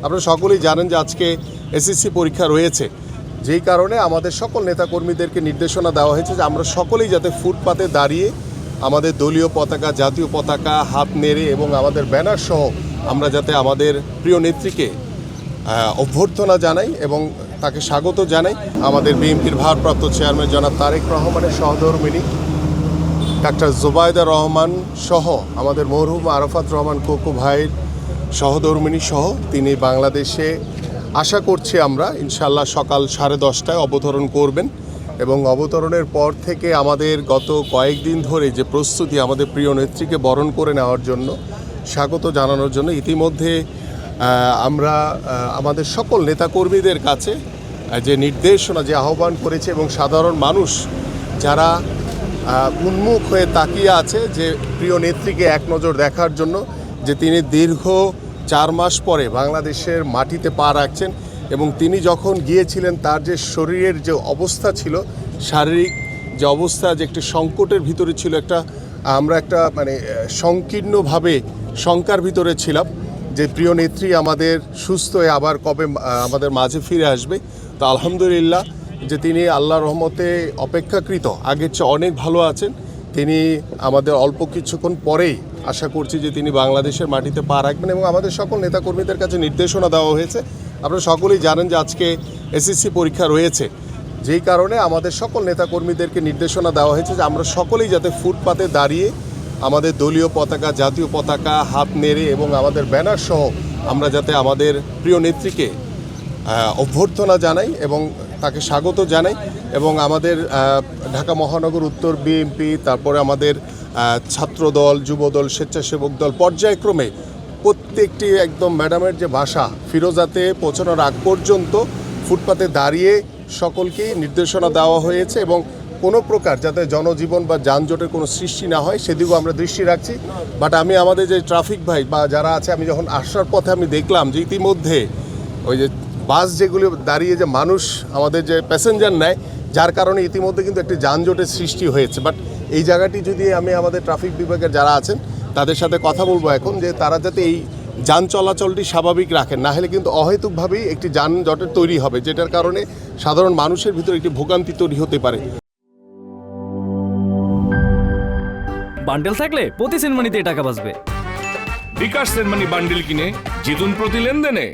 আপনারা সকলেই জানেন যে আজকে এসএসসি পরীক্ষা রয়েছে, যেই কারণে আমাদের সকল নেতাকর্মীদেরকে নির্দেশনা দেওয়া হয়েছে যে আমরা সকলেই যাতে ফুটপাতে দাঁড়িয়ে আমাদের দলীয় পতাকা, জাতীয় পতাকা হাত নেড়ে এবং আমাদের ব্যানার সহ আমরা যাতে আমাদের প্রিয় নেত্রীকে অভ্যর্থনা জানাই এবং তাকে স্বাগত জানাই। আমাদের বিএনপির ভারপ্রাপ্ত চেয়ারম্যান জনাব তারেক রহমানের সহধর্মিণী ডাক্তার জুবাইদা রহমান সহ আমাদের মরহুম আরাফাত রহমান কোকো ভাইয়ের সহধর্মিণী সহ তিনি বাংলাদেশে আশা করছি আমরা ইনশাল্লাহ সকাল 10:30টায় অবতরণ করবেন এবং অবতরণের পর থেকে আমাদের গত কয়েকদিন ধরে যে প্রস্তুতি আমাদের প্রিয় নেত্রীকে বরণ করে নেওয়ার জন্য, স্বাগত জানানোর জন্য ইতিমধ্যে আমরা আমাদের সকল নেতাকর্মীদের কাছে যে নির্দেশনা, যে আহ্বান করেছে এবং সাধারণ মানুষ যারা উন্মুখ হয়ে তাকিয়ে আছে যে প্রিয় নেত্রীকে এক নজর দেখার জন্য, যে তিনি দীর্ঘ 4 মাস পরে বাংলাদেশের মাটিতে পা রাখছেন এবং তিনি যখন গিয়েছিলেন তার যে শরীরের যে অবস্থা ছিল, শারীরিক যে অবস্থা, যে একটি সংকটের ভিতরে ছিল, আমরা একটা সংকীর্ণভাবে শঙ্কার ভিতরে ছিলাম যে প্রিয় নেত্রী আমাদের সুস্থ হয়ে আবার কবে আমাদের মাঝে ফিরে আসবে। তো আলহামদুলিল্লাহ যে তিনি আল্লাহর রহমতে অপেক্ষাকৃত আগের চেয়ে অনেক ভালো আছেন। তিনি আমাদের অল্প কিছুক্ষণ পরেই আশা করছি যে তিনি বাংলাদেশের মাটিতে পা রাখবেন এবং আমাদের সকল নেতাকর্মীদের কাছে নির্দেশনা দেওয়া হয়েছে। আপনারা সকলেই জানেন যে আজকে এসএসসি পরীক্ষা রয়েছে, যেই কারণে আমাদের সকল নেতাকর্মীদেরকে নির্দেশনা দেওয়া হয়েছে যে আমরা সকলেই যাতে ফুটপাতে দাঁড়িয়ে আমাদের দলীয় পতাকা, জাতীয় পতাকা হাত নেড়ে এবং আমাদের ব্যানার সহ আমরা যাতে আমাদের প্রিয় নেত্রীকে অভ্যর্থনা জানাই এবং তাকে স্বাগত জানাই। এবং আমাদের ঢাকা মহানগর উত্তর বিএনপি, তারপরে আমাদের ছাত্রদল, যুবদল, স্বেচ্ছাসেবক দল পর্যায়ক্রমে প্রত্যেকটি একদম ম্যাডামের যে বাসা ফিরোজাতে পৌঁছানোর আগ পর্যন্ত ফুটপাতে দাঁড়িয়ে সকলকেই নির্দেশনা দেওয়া হয়েছে এবং কোনো প্রকার যাতে জনজীবন বা যানজটের কোনো সৃষ্টি না হয় সেদিকেও আমরা দৃষ্টি রাখছি। বাট আমি আমাদের যে ট্রাফিক ভাই বা যারা আছে, আমি যখন আসার পথে আমি দেখলাম যে ইতিমধ্যে ওই যে বাস যেগুলো দাঁড়িয়ে যে মানুষ আমাদের যে প্যাসেঞ্জার নেয়, যার কারণে ইতিমধ্যে কিন্তু একটি যানজটের সৃষ্টি হয়েছে। বাট এই জায়গাটি যদি আমি আমাদের ট্রাফিক বিভাগের যারা আছেন তাদের সাথে কথা বলবো এখন, যে তারা যাতে এই যান চলাচলটি স্বাভাবিক রাখেন, না হলে কিন্তু অহেতুকভাবেই একটি যানজটের তৈরি হবে, যেটার কারণে সাধারণ মানুষের ভিতরে একটি ভোগান্তি তৈরি হতে পারে। বান্ডেল থাকলে প্রতি সেনমানিতে টাকা বাঁচবে। বিকাশ সেনমানি বান্ডেল কিনে জিতুন প্রতি লেনদেনে।